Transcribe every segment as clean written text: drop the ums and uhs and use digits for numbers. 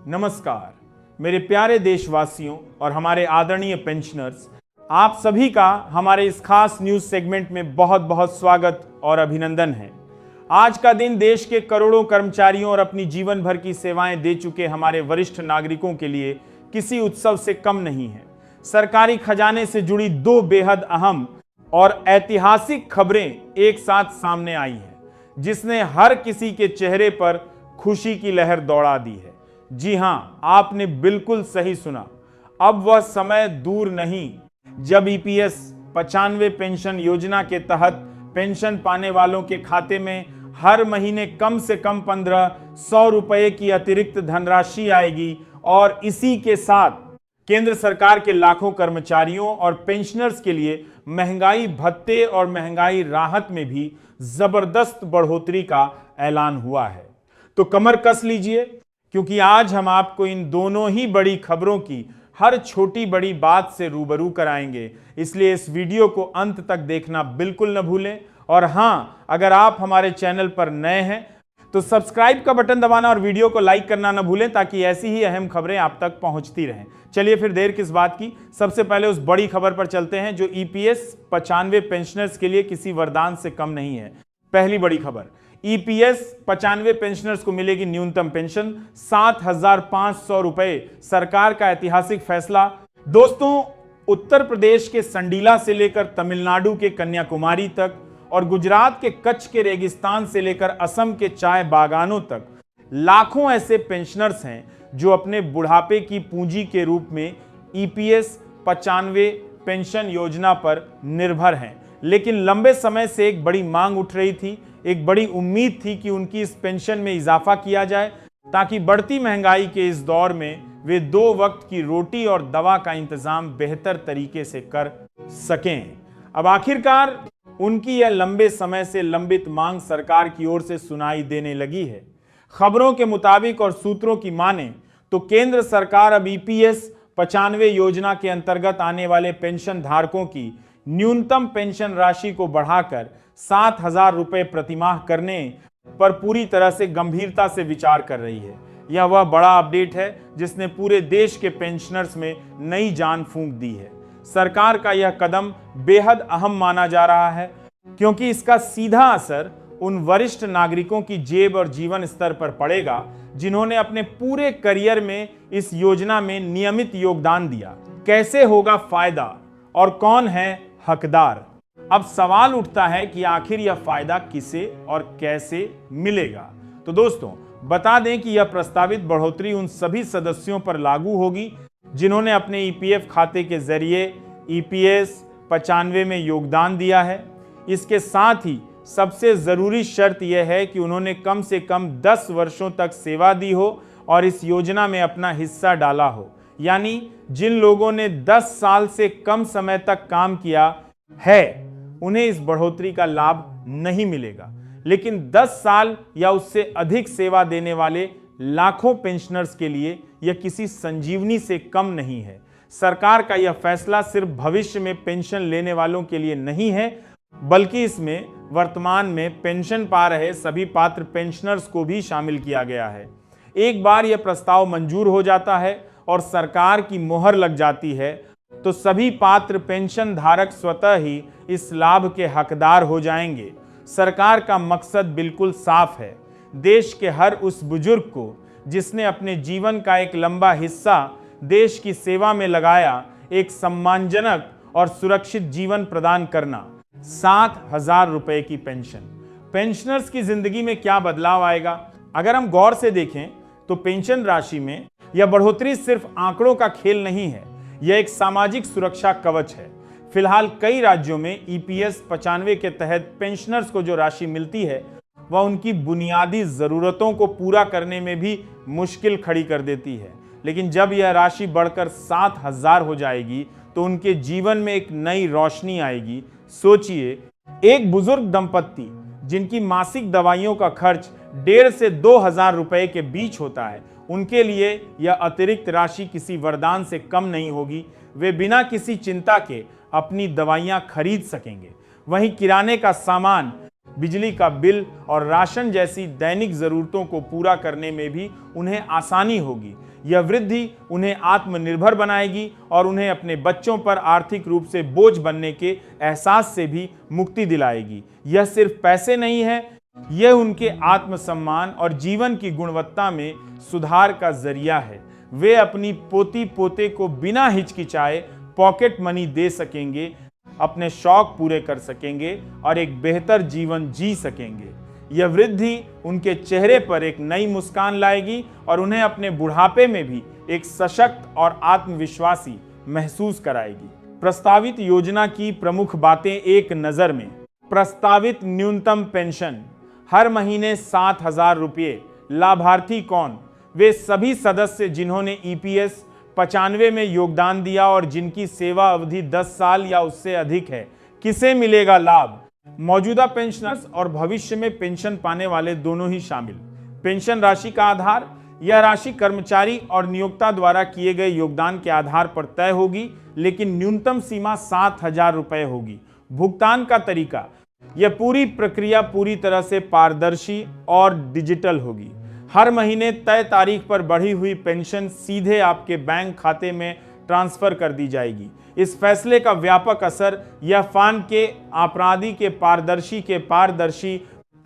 नमस्कार मेरे प्यारे देशवासियों और हमारे आदरणीय पेंशनर्स, आप सभी का हमारे इस खास न्यूज सेगमेंट में बहुत बहुत स्वागत और अभिनंदन है। आज का दिन देश के करोड़ों कर्मचारियों और अपनी जीवन भर की सेवाएं दे चुके हमारे वरिष्ठ नागरिकों के लिए किसी उत्सव से कम नहीं है। सरकारी खजाने से जुड़ी दो बेहद अहम और ऐतिहासिक खबरें एक साथ सामने आई हैं, जिसने हर किसी के चेहरे पर खुशी की लहर दौड़ा दी है। जी हां, आपने बिल्कुल सही सुना। अब वह समय दूर नहीं जब ईपीएस 95 पेंशन योजना के तहत पेंशन पाने वालों के खाते में हर महीने कम से कम 1500 रुपए की अतिरिक्त धनराशि आएगी और इसी के साथ केंद्र सरकार के लाखों कर्मचारियों और पेंशनर्स के लिए महंगाई भत्ते और महंगाई राहत में भी जबरदस्त बढ़ोतरी का ऐलान हुआ है। तो कमर कस लीजिए, क्योंकि आज हम आपको इन दोनों ही बड़ी खबरों की हर छोटी बड़ी बात से रूबरू कराएंगे। इसलिए इस वीडियो को अंत तक देखना बिल्कुल न भूलें। और हां, अगर आप हमारे चैनल पर नए हैं तो सब्सक्राइब का बटन दबाना और वीडियो को लाइक करना न भूलें, ताकि ऐसी ही अहम खबरें आप तक पहुंचती रहें। चलिए फिर देर किस बात की, सबसे पहले उस बड़ी खबर पर चलते हैं जो ईपीएस 95 पेंशनर्स के लिए किसी वरदान से कम नहीं है। पहली बड़ी खबर, ईपीएस 95 पेंशनर्स को मिलेगी न्यूनतम पेंशन 7,500 रुपए। सरकार का ऐतिहासिक फैसला। दोस्तों, उत्तर प्रदेश के संडीला से लेकर तमिलनाडु के कन्याकुमारी तक और गुजरात के कच्छ के रेगिस्तान से लेकर असम के चाय बागानों तक लाखों ऐसे पेंशनर्स हैं जो अपने बुढ़ापे की पूंजी के रूप में ईपीएस 95 पेंशन योजना पर निर्भर हैं। लेकिन लंबे समय से एक बड़ी मांग उठ रही थी, एक बड़ी उम्मीद थी कि उनकी इस पेंशन में इजाफा किया जाए, ताकि बढ़ती महंगाई के इस दौर में वे 2 वक्त की रोटी और दवा का इंतजाम बेहतर तरीके से कर सकें। अब आखिरकार उनकी यह लंबे समय से लंबित मांग सरकार की ओर से सुनाई देने लगी है। खबरों के मुताबिक और सूत्रों की माने तो केंद्र सरकार अब ईपीएस 95 योजना के अंतर्गत आने वाले पेंशन धारकों की न्यूनतम पेंशन राशि को बढ़ाकर 7,000 रुपए प्रतिमाह करने पर पूरी तरह से गंभीरता से विचार कर रही है। यह वह बड़ा अपडेट है जिसने पूरे देश के पेंशनर्स में नई जान फूंक दी है। सरकार का यह कदम बेहद अहम माना जा रहा है, क्योंकि इसका सीधा असर उन वरिष्ठ नागरिकों की जेब और जीवन स्तर पर पड़ेगा जिन्होंने अपने पूरे करियर में इस योजना में नियमित योगदान दिया। कैसे होगा फायदा और कौन है हकदार? अब सवाल उठता है कि आखिर यह फायदा किसे और कैसे मिलेगा। तो दोस्तों, बता दें कि यह प्रस्तावित बढ़ोतरी उन सभी सदस्यों पर लागू होगी जिन्होंने अपने ईपीएफ खाते के जरिए ईपीएस 95 में योगदान दिया है। इसके साथ ही सबसे जरूरी शर्त यह है कि उन्होंने कम से कम 10 वर्षों तक सेवा दी हो और इस योजना में अपना हिस्सा डाला हो। यानी जिन लोगों ने 10 साल से कम समय तक काम किया है उन्हें इस बढ़ोतरी का लाभ नहीं मिलेगा, लेकिन 10 साल या उससे अधिक सेवा देने वाले लाखों पेंशनर्स के लिए यह किसी संजीवनी से कम नहीं है। सरकार का यह फैसला सिर्फ भविष्य में पेंशन लेने वालों के लिए नहीं है, बल्कि इसमें वर्तमान में पेंशन पा रहे सभी पात्र पेंशनर्स को भी शामिल किया गया है। एक बार यह प्रस्ताव मंजूर हो जाता है और सरकार की मोहर लग जाती है तो सभी पात्र पेंशन धारक स्वतः ही इस लाभ के हकदार हो जाएंगे। सरकार का मकसद बिल्कुल साफ है, देश के हर उस बुजुर्ग को जिसने अपने जीवन का एक लंबा हिस्सा देश की सेवा में लगाया, एक सम्मानजनक और सुरक्षित जीवन प्रदान करना। 7,000 रुपए की पेंशन। पेंशनर्स की जिंदगी में क्या बदलाव आएगा? अगर हम गौर से देखें तो पेंशन राशि में यह बढ़ोतरी सिर्फ आंकड़ों का खेल नहीं है, यह एक सामाजिक सुरक्षा कवच है। फिलहाल कई राज्यों में ईपीएस 95 के तहत पेंशनर्स को जो राशि मिलती है वह उनकी बुनियादी जरूरतों को पूरा करने में भी मुश्किल खड़ी कर देती है। लेकिन जब यह राशि बढ़कर 7,000 हो जाएगी तो उनके जीवन में एक नई रोशनी आएगी। सोचिए, एक बुजुर्ग दंपत्ति जिनकी मासिक दवाइयों का खर्च 1,500 से 2,000 रुपए के बीच होता है, उनके लिए यह अतिरिक्त राशि किसी वरदान से कम नहीं होगी। वे बिना किसी चिंता के अपनी दवाइयां खरीद सकेंगे। वहीं किराने का सामान, बिजली का बिल और राशन जैसी दैनिक जरूरतों को पूरा करने में भी उन्हें आसानी होगी। यह वृद्धि उन्हें आत्मनिर्भर बनाएगी और उन्हें अपने बच्चों पर आर्थिक रूप से बोझ बनने के एहसास से भी मुक्ति दिलाएगी। यह सिर्फ पैसे नहीं है, यह उनके आत्मसम्मान और जीवन की गुणवत्ता में सुधार का जरिया है। वे अपनी पोती पोते को बिना हिचकिचाए पॉकेट मनी दे सकेंगे, अपने शौक पूरे कर सकेंगे और एक बेहतर जीवन जी सकेंगे। यह वृद्धि उनके चेहरे पर एक नई मुस्कान लाएगी और उन्हें अपने बुढ़ापे में भी एक सशक्त और आत्मविश्वासी महसूस कराएगी। प्रस्तावित योजना की प्रमुख बातें एक नजर में। प्रस्तावित न्यूनतम पेंशन हर महीने 7,000 रुपये। लाभार्थी कौन? वे सभी सदस्य जिन्होंने EPS 95 में योगदान दिया और जिनकी सेवा अवधि 10 साल या उससे अधिक है। किसे मिलेगा लाभ? मौजूदा पेंशनर्स और भविष्य में पेंशन पाने वाले दोनों ही शामिल। पेंशन राशि का आधार, यह राशि कर्मचारी और नियोक्ता द्वारा किए गए योगदान के आधार पर तय होगी, लेकिन न्यूनतम सीमा 7,000 रुपये होगी। भुगतान का तरीका, यह पूरी प्रक्रिया पूरी तरह से पारदर्शी और डिजिटल होगी। हर महीने तय तारीख पर बढ़ी हुई पेंशन सीधे आपके बैंक खाते में ट्रांसफर कर दी जाएगी। इस फैसले का व्यापक असर यह फान के अपराधी के पारदर्शी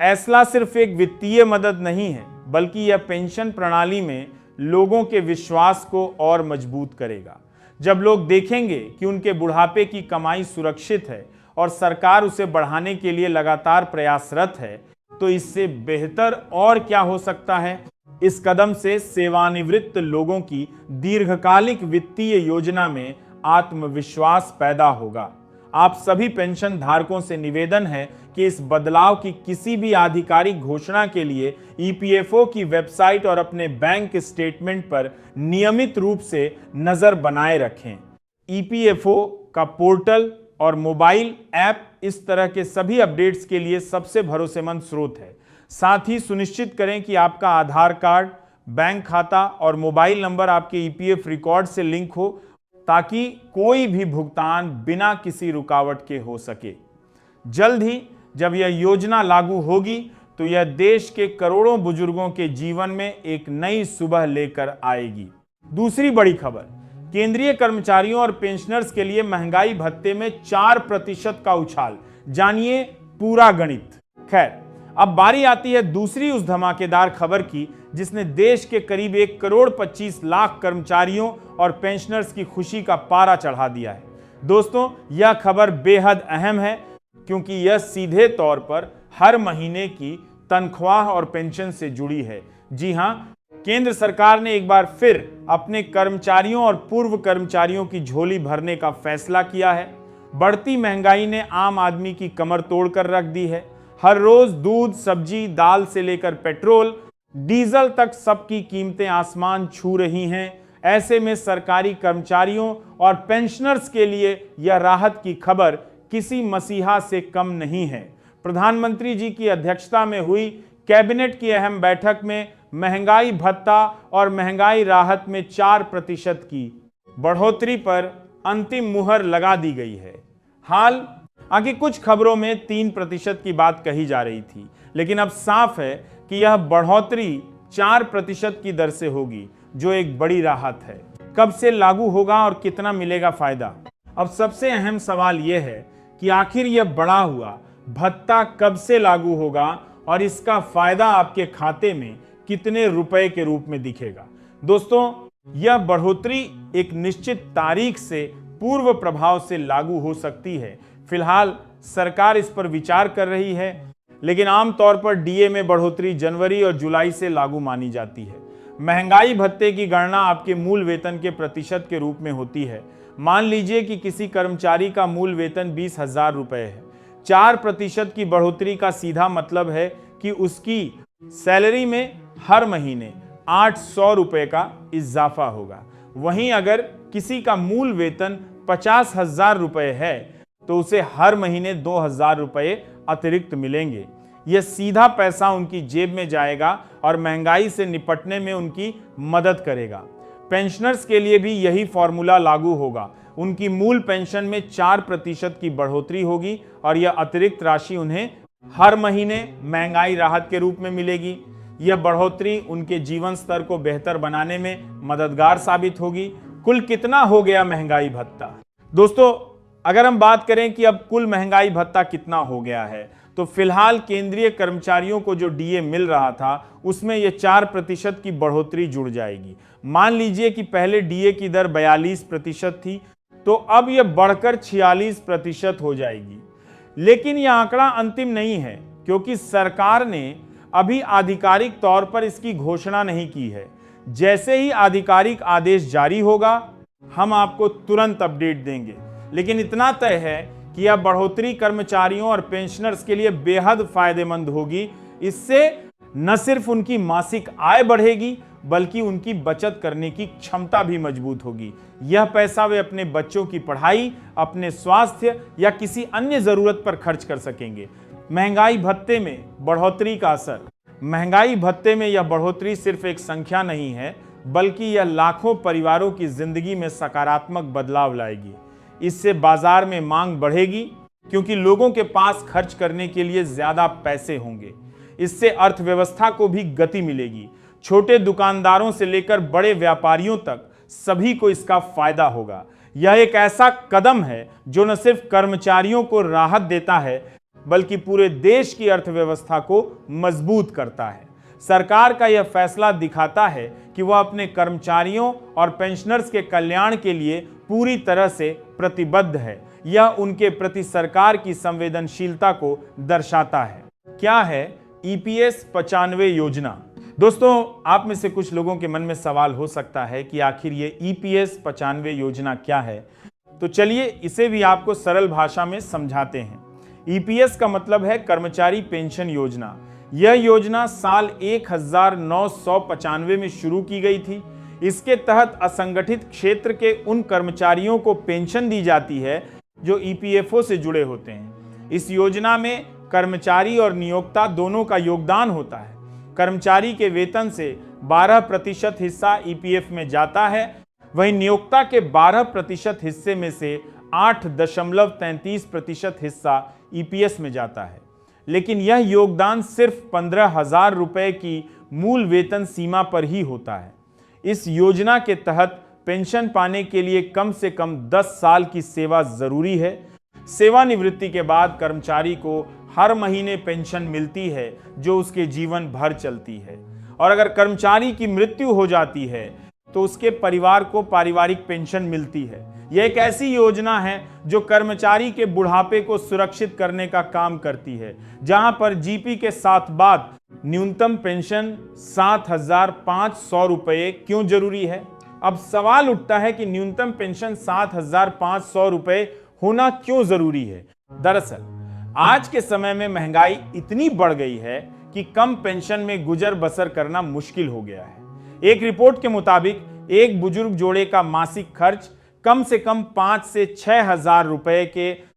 फैसला सिर्फ एक वित्तीय मदद नहीं है, बल्कि यह पेंशन प्रणाली में लोगों के विश्वास को और मजबूत करेगा। जब लोग देखेंगे कि उनके बुढ़ापे की कमाई सुरक्षित है और सरकार उसे बढ़ाने के लिए लगातार प्रयासरत है, तो इससे बेहतर और क्या हो सकता है। इस कदम से सेवानिवृत्त लोगों की दीर्घकालिक वित्तीय योजना में आत्मविश्वास पैदा होगा। आप सभी पेंशन धारकों से निवेदन है कि इस बदलाव की किसी भी आधिकारिक घोषणा के लिए EPFO की वेबसाइट और अपने बैंक स्टेटमेंट पर नियमित रूप से नजर बनाए रखें। EPFO का पोर्टल और मोबाइल ऐप इस तरह के सभी अपडेट्स के लिए सबसे भरोसेमंद स्रोत है। साथ ही सुनिश्चित करें कि आपका आधार कार्ड, बैंक खाता और मोबाइल नंबर आपके EPF रिकॉर्ड से लिंक हो, ताकि कोई भी भुगतान बिना किसी रुकावट के हो सके। जल्द ही जब यह योजना लागू होगी तो यह देश के करोड़ों बुजुर्गों के जीवन में एक नई सुबह लेकर आएगी। दूसरी बड़ी खबर, केंद्रीय कर्मचारियों और पेंशनर्स के लिए महंगाई भत्ते में 4% का उछाल। जानिए पूरा गणित। खैर, अब बारी आती है दूसरी उस धमाकेदार खबर की जिसने देश के करीब 1,25,00,000 कर्मचारियों और पेंशनर्स की खुशी का पारा चढ़ा दिया है। दोस्तों, यह खबर बेहद अहम है क्योंकि यह सीधे तौर पर हर महीने की तनख्वाह और पेंशन से जुड़ी है। जी हां, केंद्र सरकार ने एक बार फिर अपने कर्मचारियों और पूर्व कर्मचारियों की झोली भरने का फैसला किया है। बढ़ती महंगाई ने आम आदमी की कमर तोड़कर रख दी है। हर रोज दूध, सब्जी, दाल से लेकर पेट्रोल, डीजल तक सबकी कीमतें आसमान छू रही हैं। ऐसे में सरकारी कर्मचारियों और पेंशनर्स के लिए यह राहत की खबर किसी मसीहा से कम नहीं है। प्रधानमंत्री जी की अध्यक्षता में हुई कैबिनेट की अहम बैठक में महंगाई भत्ता और महंगाई राहत में 4% की बढ़ोतरी पर अंतिम मुहर लगा दी गई है। हाल आगे कुछ खबरों में 3% की बात कही जा रही थी, लेकिन अब साफ है कि यह बढ़ोतरी 4% की दर से होगी, जो एक बड़ी राहत है। कब से लागू होगा और कितना मिलेगा फायदा? अब सबसे अहम सवाल यह है कि आखिर यह बढ़ा हुआ भत्ता कब से लागू होगा और इसका फायदा आपके खाते में कितने रुपए के रूप में दिखेगा। दोस्तों, यह बढ़ोतरी एक निश्चित तारीख से पूर्व प्रभाव से लागू हो सकती है। फिलहाल सरकार इस पर विचार कर रही है, लेकिन आमतौर पर DA में बढ़ोतरी जनवरी और जुलाई से लागू मानी जाती है। महंगाई भत्ते की गणना आपके मूल वेतन के प्रतिशत के रूप में होती है। मान लीजिए कि किसी कर्मचारी का मूल वेतन 20,000 रुपए है। 4% की बढ़ोतरी का सीधा मतलब है कि उसकी सैलरी में हर महीने 800 रुपए का इजाफा होगा। वहीं अगर किसी का मूल वेतन 50,000 रुपए है तो उसे हर महीने 2,000 रुपए अतिरिक्त मिलेंगे। यह सीधा पैसा उनकी जेब में जाएगा और महंगाई से निपटने में उनकी मदद करेगा। पेंशनर्स के लिए भी यही फॉर्मूला लागू होगा। उनकी मूल पेंशन में 4% की बढ़ोतरी होगी और यह अतिरिक्त राशि उन्हें हर महीने महंगाई राहत के रूप में मिलेगी। यह बढ़ोतरी उनके जीवन स्तर को बेहतर बनाने में मददगार साबित होगी। कुल कितना हो गया महंगाई भत्ता? दोस्तों, अगर हम बात करें कि अब कुल महंगाई भत्ता कितना हो गया है, तो फिलहाल केंद्रीय कर्मचारियों को जो डीए मिल रहा था उसमें यह 4% की बढ़ोतरी जुड़ जाएगी। मान लीजिए कि पहले डीए की दर 42% थी, तो अब यह बढ़कर 46% हो जाएगी। लेकिन यह आंकड़ा अंतिम नहीं है, क्योंकि सरकार ने अभी आधिकारिक तौर पर इसकी घोषणा नहीं की है। जैसे ही आधिकारिक आदेश जारी होगा, हम आपको तुरंत अपडेट देंगे। लेकिन इतना तय है कि यह बढ़ोतरी कर्मचारियों और पेंशनर्स के लिए बेहद फायदेमंद होगी। इससे न सिर्फ उनकी मासिक आय बढ़ेगी, बल्कि उनकी बचत करने की क्षमता भी मजबूत होगी। यह पैसा वे अपने बच्चों की पढ़ाई, अपने स्वास्थ्य या किसी अन्य जरूरत पर खर्च कर सकेंगे। महंगाई भत्ते में बढ़ोतरी का असर। महंगाई भत्ते में यह बढ़ोतरी सिर्फ एक संख्या नहीं है, बल्कि यह लाखों परिवारों की जिंदगी में सकारात्मक बदलाव लाएगी। इससे बाजार में मांग बढ़ेगी, क्योंकि लोगों के पास खर्च करने के लिए ज्यादा पैसे होंगे। इससे अर्थव्यवस्था को भी गति मिलेगी। छोटे दुकानदारों से लेकर बड़े व्यापारियों तक सभी को इसका फायदा होगा। यह एक ऐसा कदम है जो न सिर्फ कर्मचारियों को राहत देता है, बल्कि पूरे देश की अर्थव्यवस्था को मजबूत करता है। सरकार का यह फैसला दिखाता है कि वह अपने कर्मचारियों और पेंशनर्स के कल्याण के लिए पूरी तरह से प्रतिबद्ध है। यह उनके प्रति सरकार की संवेदनशीलता को दर्शाता है। क्या है ईपीएस 95 योजना? दोस्तों, आप में से कुछ लोगों के मन में सवाल हो सकता है कि आखिर ये ईपीएस 95 योजना क्या है। तो चलिए इसे भी आपको सरल भाषा में समझाते हैं। ईपीएस का मतलब है कर्मचारी पेंशन योजना। यह योजना साल 1995 में शुरू की गई थी। इसके तहत असंगठित क्षेत्र के उन कर्मचारियों को पेंशन दी जाती है जो ईपीएफओ से जुड़े होते हैं। इस योजना में कर्मचारी और नियोक्ता दोनों का योगदान होता है। कर्मचारी के वेतन से 12% हिस्सा ईपीएफ में जाता है, वहीं नियोक्ता के 12% हिस्से में से 8.33% हिस्सा ईपीएस में जाता है। लेकिन यह योगदान सिर्फ 15,000 रुपए की मूल वेतन सीमा पर ही होता है। इस योजना के तहत पेंशन पाने के लिए कम से कम 10 साल की सेवा जरूरी है। सेवानिवृत्ति के बाद कर्मचारी को हर महीने पेंशन मिलती है, जो उसके जीवन भर चलती है। और अगर कर्मचारी की मृत्यु हो जाती है तो उसके परिवार को पारिवारिक पेंशन मिलती है। यह एक ऐसी योजना है जो कर्मचारी के बुढ़ापे को सुरक्षित करने का काम करती है। जहां पर जीपी के साथ बाद न्यूनतम पेंशन 7,500 रुपये क्यों जरूरी है? अब सवाल उठता है कि न्यूनतम पेंशन 7,500 रुपये होना क्यों जरूरी है? दरअसल आज के समय में महंगाई इतनी बढ़ गई है कि कम पेंशन में गुजर बसर करना मुश्किल हो गया है। एक रिपोर्ट के मुताबिक एक बुजुर्ग जोड़े का मासिक खर्च कम से कम 5 से 6 हजार रुपए के